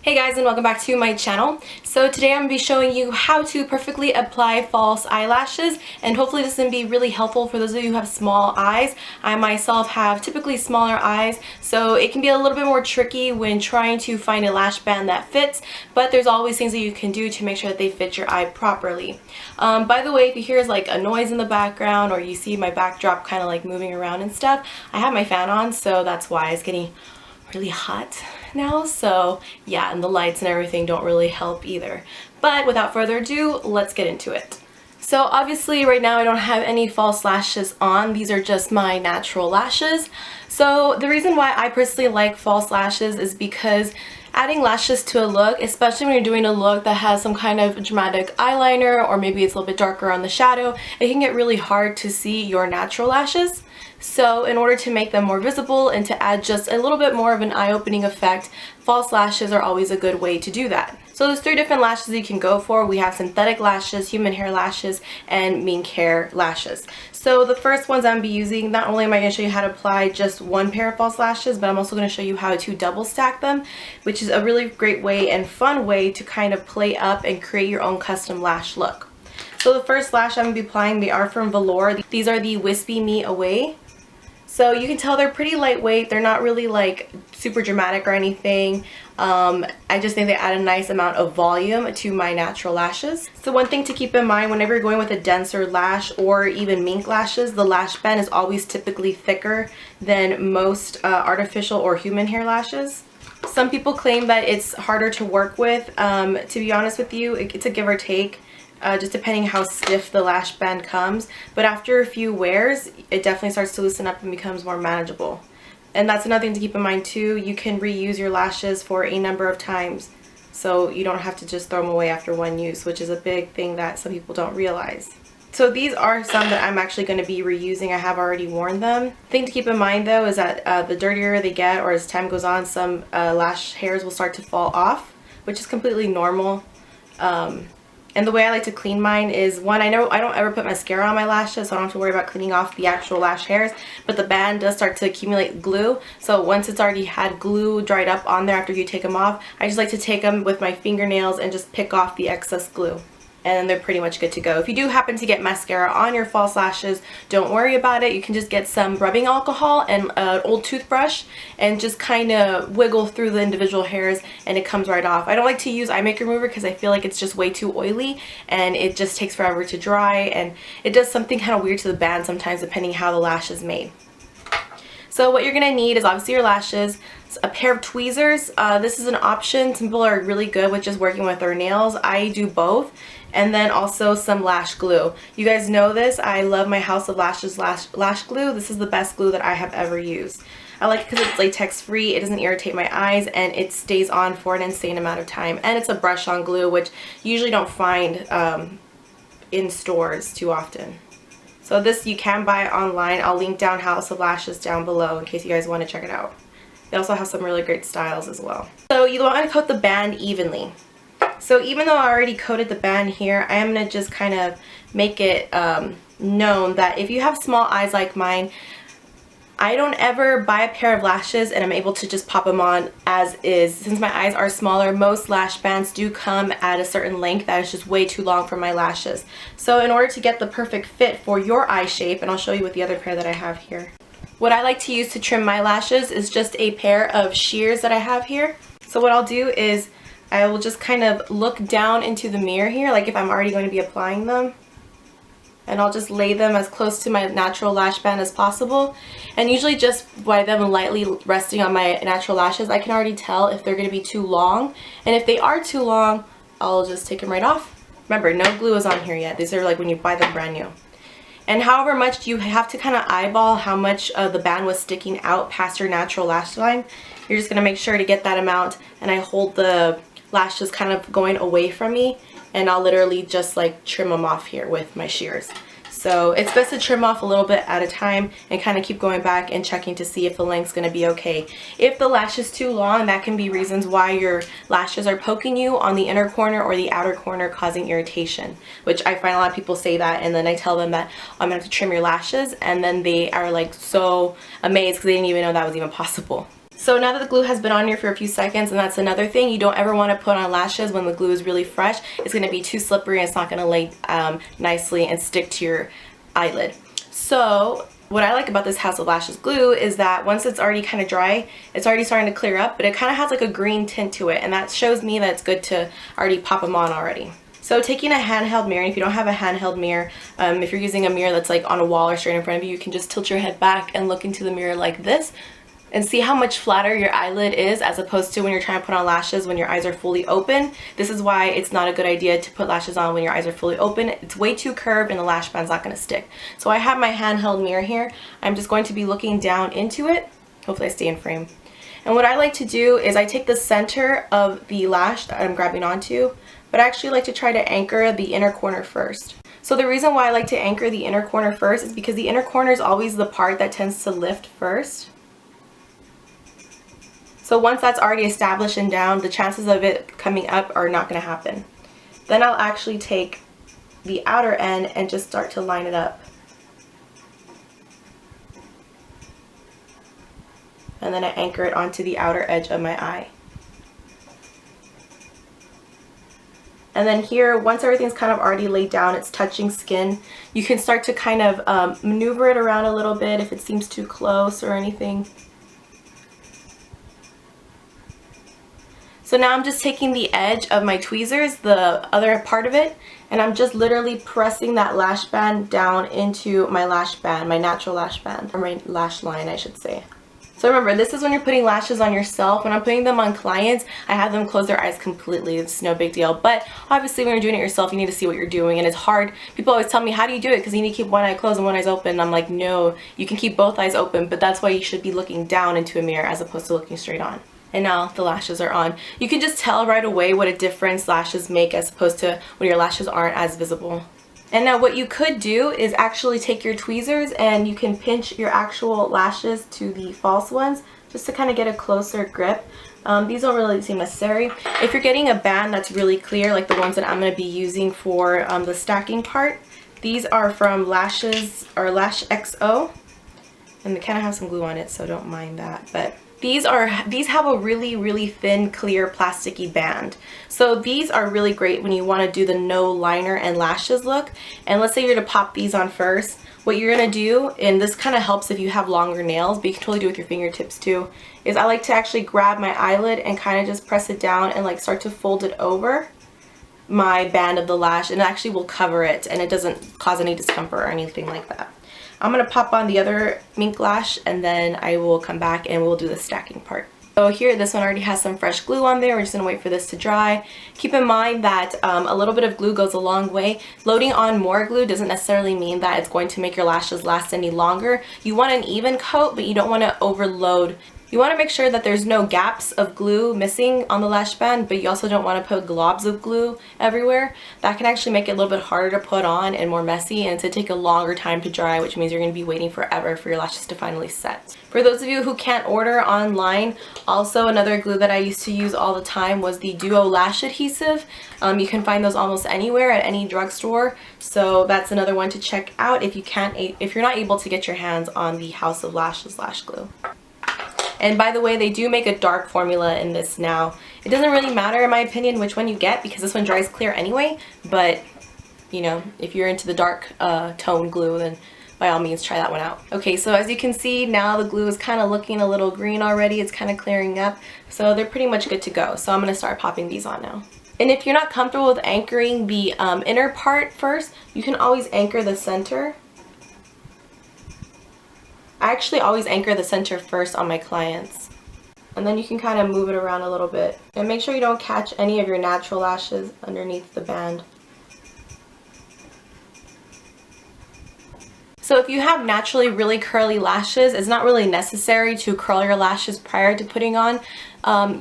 Hey guys, and welcome back to my channel. So today I'm going to be showing you how to perfectly apply false eyelashes, and hopefully this is going to be really helpful for those of you who have small eyes. I myself have typically smaller eyes, so it can be a little bit more tricky when trying to find a lash band that fits, but there's always things that you can do to make sure that they fit your eye properly. By the way, if you hear like a noise in the background or you see my backdrop kind of like moving around and stuff, I have my fan on, so that's why it's getting really hot now, so yeah, and the lights and everything don't really help either. But without further ado, let's get into it. So obviously right now I don't have any false lashes on. These are just my natural lashes. So the reason why I personally like false lashes is because adding lashes to a look, especially when you're doing a look that has some kind of dramatic eyeliner or maybe it's a little bit darker on the shadow, it can get really hard to see your natural lashes. So in order to make them more visible and to add just a little bit more of an eye-opening effect, false lashes are always a good way to do that. So there's 3 different lashes you can go for. We have synthetic lashes, human hair lashes, and mink hair lashes. So the first ones I'm going to be using, not only am I going to show you how to apply just one pair of false lashes, but I'm also going to show you how to double stack them, which is a really great way and fun way to kind of play up and create your own custom lash look. So the first lash I'm going to be applying, they are from Velour. These are the Wispy Me Away. So you can tell they're pretty lightweight. They're not really like super dramatic or anything. I just think they add a nice amount of volume to my natural lashes. So one thing to keep in mind whenever you're going with a denser lash or even mink lashes, the lash band is always typically thicker than most artificial or human hair lashes. Some people claim that it's harder to work with. To be honest with you, it's a give or take. Just depending how stiff the lash band comes, but after a few wears it definitely starts to loosen up and becomes more manageable. And that's another thing to keep in mind too, you can reuse your lashes for a number of times, so you don't have to just throw them away after one use, which is a big thing that some people don't realize. So these are some that I'm actually going to be reusing. I have already worn them. The thing to keep in mind though is that the dirtier they get, or as time goes on, some lash hairs will start to fall off, which is completely normal. And the way I like to clean mine is, one, I know I don't ever put mascara on my lashes, so I don't have to worry about cleaning off the actual lash hairs, but the band does start to accumulate glue. So once it's already had glue dried up on there after you take them off, I just like to take them with my fingernails and just pick off the excess glue. And then they're pretty much good to go. If you do happen to get mascara on your false lashes, don't worry about it. You can just get some rubbing alcohol and an old toothbrush and just kind of wiggle through the individual hairs and it comes right off. I don't like to use eye makeup remover because I feel like it's just way too oily and it just takes forever to dry, and it does something kind of weird to the band sometimes depending how the lash is made. So what you're going to need is obviously your lashes, a pair of tweezers. This is an option. Some people are really good with just working with their nails. I do both. And then also some lash glue. You guys know this. I love my House of Lashes lash glue. This is the best glue that I have ever used. I like it because it's latex free, it doesn't irritate my eyes, and it stays on for an insane amount of time. And it's a brush on glue, which you usually don't find in stores too often. So this you can buy online. I'll link down House of Lashes down below in case you guys want to check it out. They also have some really great styles as well. So you want to coat the band evenly. So even though I already coated the band here, I am going to just kind of make it known that if you have small eyes like mine, I don't ever buy a pair of lashes and I'm able to just pop them on as is. Since my eyes are smaller, most lash bands do come at a certain length that is just way too long for my lashes. So in order to get the perfect fit for your eye shape, and I'll show you with the other pair that I have here, what I like to use to trim my lashes is just a pair of shears that I have here. So what I'll do is I will just kind of look down into the mirror here, like if I'm already going to be applying them, and I'll just lay them as close to my natural lash band as possible. And usually just by them lightly resting on my natural lashes, I can already tell if they're going to be too long, and if they are too long, I'll just take them right off. Remember, no glue is on here yet. These are like when you buy them brand new. And however much you have to kind of eyeball how much of the band was sticking out past your natural lash line. You're just going to make sure to get that amount, and I hold the lashes kind of going away from me, and I'll literally just like trim them off here with my shears. So it's best to trim off a little bit at a time and kind of keep going back and checking to see if the length's going to be okay. If the lash is too long, that can be reasons why your lashes are poking you on the inner corner or the outer corner, causing irritation, which I find a lot of people say that, and then I tell them that I'm going to have to trim your lashes, and then they are like so amazed because they didn't even know that was even possible. So now that the glue has been on here for a few seconds, and that's another thing, you don't ever want to put on lashes when the glue is really fresh. It's going to be too slippery and it's not going to lay nicely and stick to your eyelid. So what I like about this House of Lashes glue is that once it's already kind of dry, it's already starting to clear up, but it kind of has like a green tint to it, and that shows me that it's good to already pop them on already. So taking a handheld mirror, and if you don't have a handheld mirror, if you're using a mirror that's like on a wall or straight in front of you, you can just tilt your head back and look into the mirror like this and see how much flatter your eyelid is as opposed to when you're trying to put on lashes when your eyes are fully open. This is why it's not a good idea to put lashes on when your eyes are fully open. It's way too curved and the lash band's not going to stick. So I have my handheld mirror here. I'm just going to be looking down into it. Hopefully I stay in frame. And what I like to do is I take the center of the lash that I'm grabbing onto, but I actually like to try to anchor the inner corner first. So the reason why I like to anchor the inner corner first is because the inner corner is always the part that tends to lift first. So once that's already established and down, the chances of it coming up are not going to happen. Then I'll actually take the outer end and just start to line it up. And then I anchor it onto the outer edge of my eye. And then here, once everything's kind of already laid down, it's touching skin, you can start to kind of maneuver it around a little bit if it seems too close or anything. So now I'm just taking the edge of my tweezers, the other part of it, and I'm just literally pressing that lash band down into my lash band, my natural lash band, or my lash line I should say. So remember, this is when you're putting lashes on yourself. When I'm putting them on clients, I have them close their eyes completely. It's no big deal. But obviously when you're doing it yourself, you need to see what you're doing, and it's hard. People always tell me, how do you do it? Because you need to keep one eye closed and one eye open. And I'm like, no, you can keep both eyes open, but that's why you should be looking down into a mirror as opposed to looking straight on. And now the lashes are on. You can just tell right away what a difference lashes make as opposed to when your lashes aren't as visible. And now what you could do is actually take your tweezers and you can pinch your actual lashes to the false ones just to kind of get a closer grip. These don't really seem necessary. If you're getting a band that's really clear, like the ones that I'm going to be using for the stacking part, these are from Lashes or Lash XO, and they kind of have some glue on it, so don't mind that. But these have a really thin, clear, plasticky band. So these are really great when you want to do the no liner and lashes look. And let's say you're to pop these on first. What you're going to do, and this kind of helps if you have longer nails, but you can totally do it with your fingertips too, is I like to actually grab my eyelid and kind of just press it down and like start to fold it over my band of the lash, and it actually will cover it and it doesn't cause any discomfort or anything like that. I'm going to pop on the other mink lash and then I will come back and we'll do the stacking part. So here, this one already has some fresh glue on there. We're just going to wait for this to dry. Keep in mind that a little bit of glue goes a long way. Loading on more glue doesn't necessarily mean that it's going to make your lashes last any longer. You want an even coat, but you don't want to overload. You want to make sure that there's no gaps of glue missing on the lash band, but you also don't want to put globs of glue everywhere. That can actually make it a little bit harder to put on and more messy, and to take a longer time to dry, which means you're going to be waiting forever for your lashes to finally set. For those of you who can't order online, also another glue that I used to use all the time was the Duo Lash Adhesive. You can find those almost anywhere at any drugstore, so that's another one to check out if you're not able to get your hands on the House of Lashes lash glue. And by the way, they do make a dark formula in this now. It doesn't really matter in my opinion which one you get because this one dries clear anyway, but you know, if you're into the dark tone glue, then by all means try that one out. Okay, so as you can see now the glue is kind of looking a little green already. It's kind of clearing up, so they're pretty much good to go. So I'm going to start popping these on now. And if you're not comfortable with anchoring the inner part first, you can always anchor the center. I actually always anchor the center first on my clients, and then you can kind of move it around a little bit. And make sure you don't catch any of your natural lashes underneath the band. So if you have naturally really curly lashes, it's not really necessary to curl your lashes prior to putting on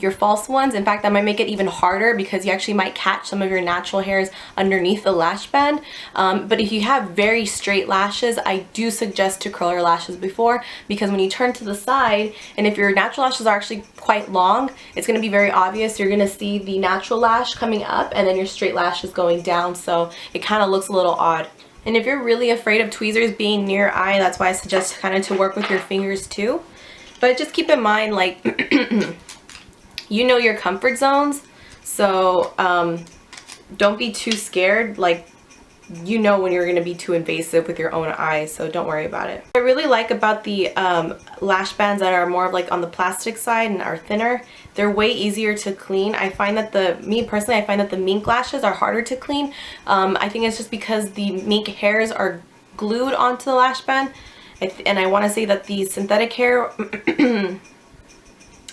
your false ones. In fact, that might make it even harder because you actually might catch some of your natural hairs underneath the lash band. But if you have very straight lashes, I do suggest to curl your lashes before, because when you turn to the side, and if your natural lashes are actually quite long, it's going to be very obvious. You're going to see the natural lash coming up and then your straight lashes going down, so it kind of looks a little odd. And if you're really afraid of tweezers being near your eye, that's why I suggest kind of to work with your fingers too. But just keep in mind, like, you know your comfort zones, so don't be too scared. Like, you know when you're going to be too invasive with your own eyes, so don't worry about it. What I really like about the lash bands that are more of like on the plastic side and are thinner, they're way easier to clean. I find that me personally, I find that the mink lashes are harder to clean. I think it's just because the mink hairs are glued onto the lash band, and I want to say that the synthetic hair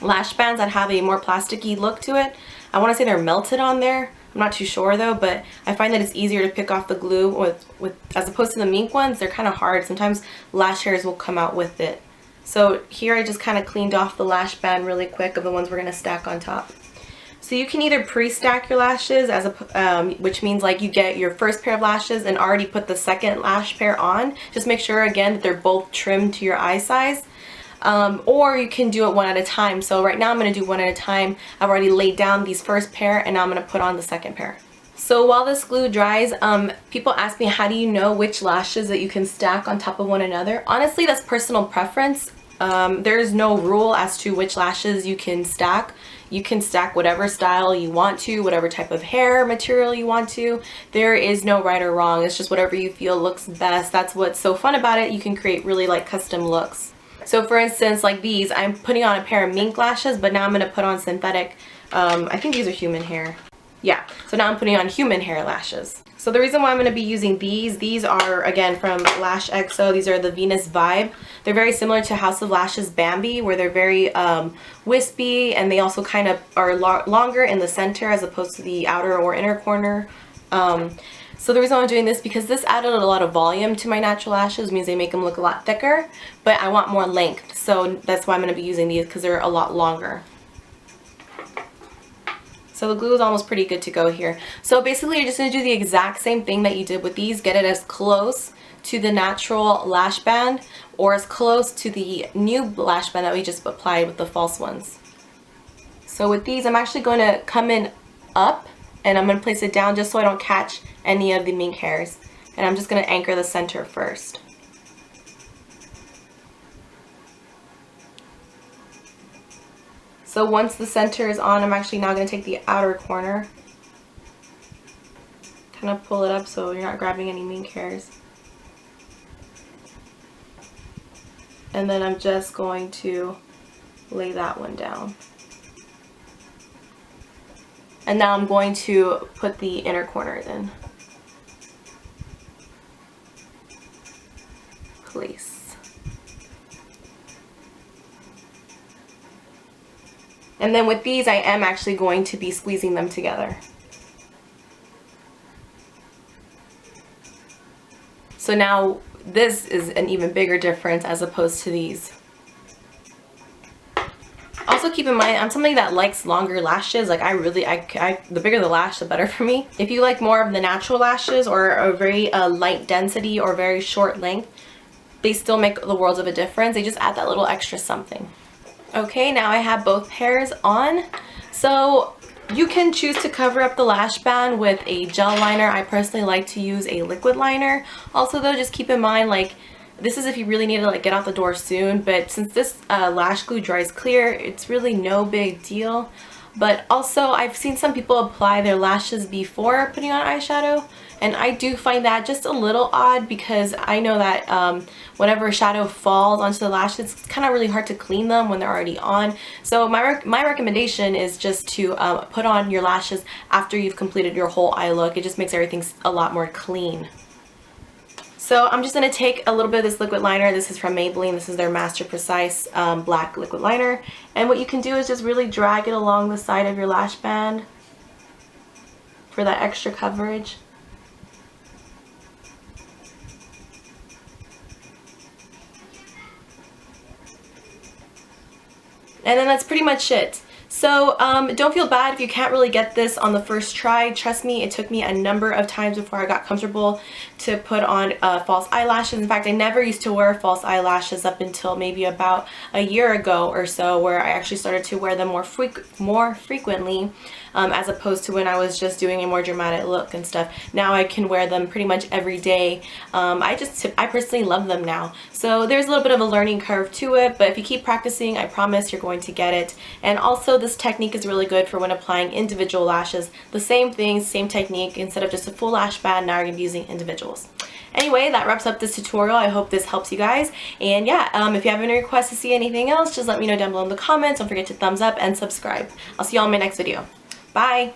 lash bands that have a more plasticky look to it, I want to say they're melted on there. I'm not too sure though, but I find that it's easier to pick off the glue with as opposed to the mink ones. They're kind of hard. Sometimes lash hairs will come out with it. So here I just kind of cleaned off the lash band really quick of the ones we're going to stack on top. So you can either pre-stack your lashes, which means like you get your first pair of lashes and already put the second lash pair on. Just make sure again that they're both trimmed to your eye size. Or you can do it one at a time. So right now I'm going to do one at a time. I've already laid down these first pair and now I'm going to put on the second pair. So while this glue dries, people ask me, how do you know which lashes that you can stack on top of one another? Honestly, that's personal preference. There's no rule as to which lashes you can stack. You can stack whatever style you want to, whatever type of hair material you want to. There is no right or wrong. It's just whatever you feel looks best. That's what's so fun about it. You can create really like custom looks. So for instance, like these, I'm putting on a pair of mink lashes, but now I'm going to put on synthetic, I think these are human hair. Yeah, so now I'm putting on human hair lashes. So the reason why I'm going to be using these are again from Lash XO. These are the Venus Vibe. They're very similar to House of Lashes Bambi, where they're very wispy, and they also kind of are longer in the center as opposed to the outer or inner corner. So the reason I'm doing this, because this added a lot of volume to my natural lashes, means they make them look a lot thicker, but I want more length. So that's why I'm going to be using these, because they're a lot longer. So the glue is almost pretty good to go here. So basically you're just going to do the exact same thing that you did with these. Get it as close to the natural lash band or as close to the new lash band that we just applied with the false ones. So with these I'm actually going to come in up and I'm going to place it down just so I don't catch any of the mink hairs. And I'm just going to anchor the center first. So once the center is on, I'm actually now going to take the outer corner, kind of pull it up so you're not grabbing any mink hairs. And then I'm just going to lay that one down. And now I'm going to put the inner corners in place. And then with these, I am actually going to be squeezing them together. So now this is an even bigger difference as opposed to these. Also keep in mind, I'm somebody that likes longer lashes. Like the bigger the lash, the better for me. If you like more of the natural lashes or a very light density or very short length, they still make the world of a difference. They just add that little extra something. Okay, now I have both pairs on. So you can choose to cover up the lash band with a gel liner. I personally like to use a liquid liner. Also though, just keep in mind, like, this is if you really need to like get out the door soon, but since this lash glue dries clear, it's really no big deal. But also I've seen some people apply their lashes before putting on eyeshadow, and I do find that just a little odd because I know that whenever shadow falls onto the lashes, it's kind of really hard to clean them when they're already on. So my recommendation is just to put on your lashes after you've completed your whole eye look. It just makes everything a lot more clean. So I'm just going to take a little bit of this liquid liner. This is from Maybelline. This is their Master Precise black liquid liner. And what you can do is just really drag it along the side of your lash band for that extra coverage. And then that's pretty much it. So don't feel bad if you can't really get this on the first try. Trust me, it took me a number of times before I got comfortable to put on false eyelashes. In fact, I never used to wear false eyelashes up until maybe about a year ago or so, where I actually started to wear them more frequently. as opposed to when I was just doing a more dramatic look and stuff. Now I can wear them pretty much every day. I personally love them now. So there's a little bit of a learning curve to it, but if you keep practicing, I promise you're going to get it. And also this technique is really good for when applying individual lashes. The same thing, same technique. Instead of just a full lash band, now you're going to be using individuals. Anyway, that wraps up this tutorial. I hope this helps you guys. And yeah, if you have any requests to see anything else, just let me know down below in the comments. Don't forget to thumbs up and subscribe. I'll see you all in my next video. Bye!